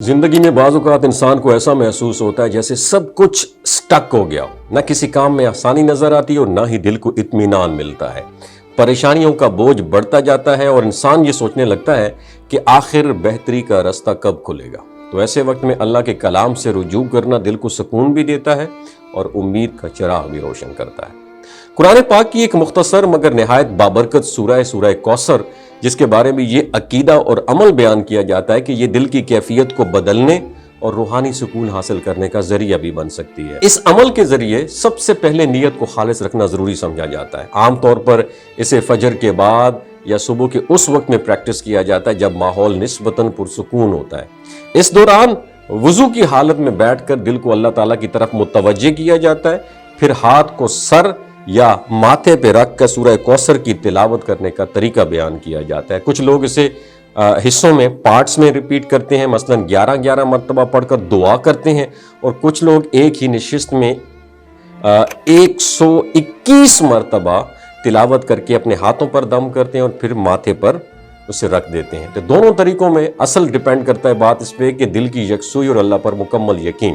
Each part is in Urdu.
زندگی میں بعض اوقات انسان کو ایسا محسوس ہوتا ہے جیسے سب کچھ سٹک ہو گیا، نہ کسی کام میں آسانی نظر آتی اور نہ ہی دل کو اطمینان ملتا ہے۔ پریشانیوں کا بوجھ بڑھتا جاتا ہے اور انسان یہ سوچنے لگتا ہے کہ آخر بہتری کا راستہ کب کھلے گا۔ تو ایسے وقت میں اللہ کے کلام سے رجوع کرنا دل کو سکون بھی دیتا ہے اور امید کا چراغ بھی روشن کرتا ہے۔ قرآن پاک کی ایک مختصر مگر نہایت بابرکت سورہ کوثر، جس کے بارے میں یہ عقیدہ اور عمل بیان کیا جاتا ہے کہ یہ دل کی کیفیت کو بدلنے اور روحانی سکون حاصل کرنے کا ذریعہ بھی بن سکتی ہے۔ اس عمل کے ذریعے سب سے پہلے نیت کو خالص رکھنا ضروری سمجھا جاتا ہے۔ عام طور پر اسے فجر کے بعد یا صبح کے اس وقت میں پریکٹس کیا جاتا ہے جب ماحول نسبتاً پرسکون ہوتا ہے۔ اس دوران وضو کی حالت میں بیٹھ کر دل کو اللہ تعالیٰ کی طرف متوجہ کیا جاتا ہے، پھر ہاتھ کو سر یا ماتھے پہ رکھ کر سورہ کوثر کی تلاوت کرنے کا طریقہ بیان کیا جاتا ہے۔ کچھ لوگ اسے حصوں میں پارٹس میں ریپیٹ کرتے ہیں، مثلا 11 مرتبہ پڑھ کر دعا کرتے ہیں، اور کچھ لوگ ایک ہی نشست میں 121 مرتبہ تلاوت کر کے اپنے ہاتھوں پر دم کرتے ہیں اور پھر ماتھے پر اسے رکھ دیتے ہیں۔ تو دونوں طریقوں میں اصل ڈیپینڈ کرتا ہے بات اس پہ کہ دل کی یکسوئی اور اللہ پر مکمل یقین۔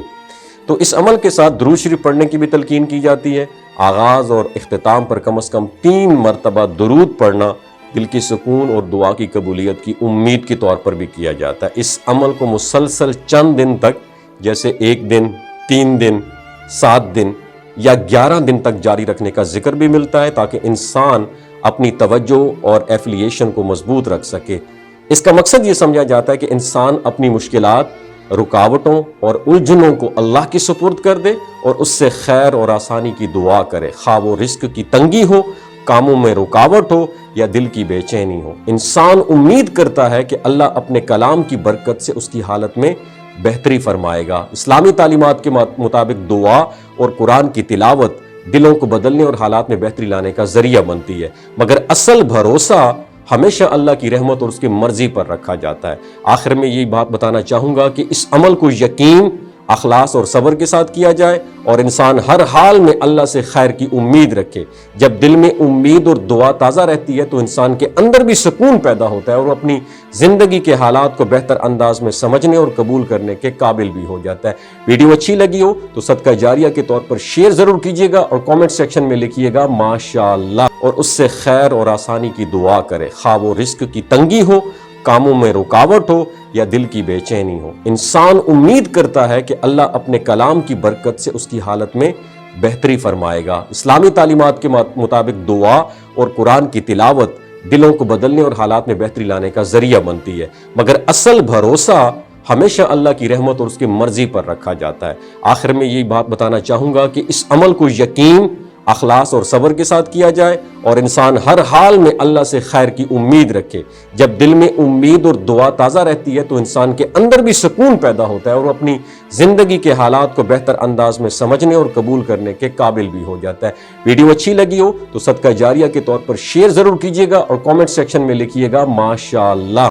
تو اس عمل کے ساتھ درود شریف پڑھنے کی بھی تلقین کی جاتی ہے۔ آغاز اور اختتام پر کم از کم 3 مرتبہ درود پڑھنا دل کی سکون اور دعا کی قبولیت کی امید کے طور پر بھی کیا جاتا ہے۔ اس عمل کو مسلسل چند دن تک، جیسے 1 دن، 3 دن، 7 دن یا 11 دن تک جاری رکھنے کا ذکر بھی ملتا ہے، تاکہ انسان اپنی توجہ اور ایفیلیشن کو مضبوط رکھ سکے۔ اس کا مقصد یہ سمجھا جاتا ہے کہ انسان اپنی مشکلات، رکاوٹوں اور الجھنوں کو اللہ کی سپرد کر دے اور اس سے خیر اور آسانی کی دعا کرے، خواہ وہ رزق کی تنگی ہو، کاموں میں رکاوٹ ہو یا دل کی بے چینی ہو۔ انسان امید کرتا ہے کہ اللہ اپنے کلام کی برکت سے اس کی حالت میں بہتری فرمائے گا۔ اسلامی تعلیمات کے مطابق دعا اور قرآن کی تلاوت دلوں کو بدلنے اور حالات میں بہتری لانے کا ذریعہ بنتی ہے، مگر اصل بھروسہ ہمیشہ اللہ کی رحمت اور اس کی مرضی پر رکھا جاتا ہے۔ آخر میں یہی بات بتانا چاہوں گا کہ اس عمل کو یقین، اخلاص اور صبر کے ساتھ کیا جائے اور انسان ہر حال میں اللہ سے خیر کی امید رکھے۔ جب دل میں امید اور دعا تازہ رہتی ہے تو انسان کے اندر بھی سکون پیدا ہوتا ہے اور وہ اپنی زندگی کے حالات کو بہتر انداز میں سمجھنے اور قبول کرنے کے قابل بھی ہو جاتا ہے۔ ویڈیو اچھی لگی ہو تو صدقہ جاریہ کے طور پر شیئر ضرور کیجیے گا اور کامنٹ سیکشن میں لکھیے گا ماشاءاللہ، اور اس سے خیر اور آسانی کی دعا کرے، خواہ وہ رزق کی تنگی ہو، کاموں میں رکاوٹ ہو یا دل کی بے چینی ہو۔ انسان امید کرتا ہے کہ اللہ اپنے کلام کی برکت سے اس کی حالت میں بہتری فرمائے گا۔ اسلامی تعلیمات کے مطابق دعا اور قرآن کی تلاوت دلوں کو بدلنے اور حالات میں بہتری لانے کا ذریعہ بنتی ہے، مگر اصل بھروسہ ہمیشہ اللہ کی رحمت اور اس کی مرضی پر رکھا جاتا ہے۔ آخر میں یہی بات بتانا چاہوں گا کہ اس عمل کو یقین، اخلاص اور صبر کے ساتھ کیا جائے اور انسان ہر حال میں اللہ سے خیر کی امید رکھے۔ جب دل میں امید اور دعا تازہ رہتی ہے تو انسان کے اندر بھی سکون پیدا ہوتا ہے اور وہ اپنی زندگی کے حالات کو بہتر انداز میں سمجھنے اور قبول کرنے کے قابل بھی ہو جاتا ہے۔ ویڈیو اچھی لگی ہو تو صدقہ جاریہ کے طور پر شیئر ضرور کیجیے گا اور کامنٹ سیکشن میں لکھیے گا ماشاءاللہ۔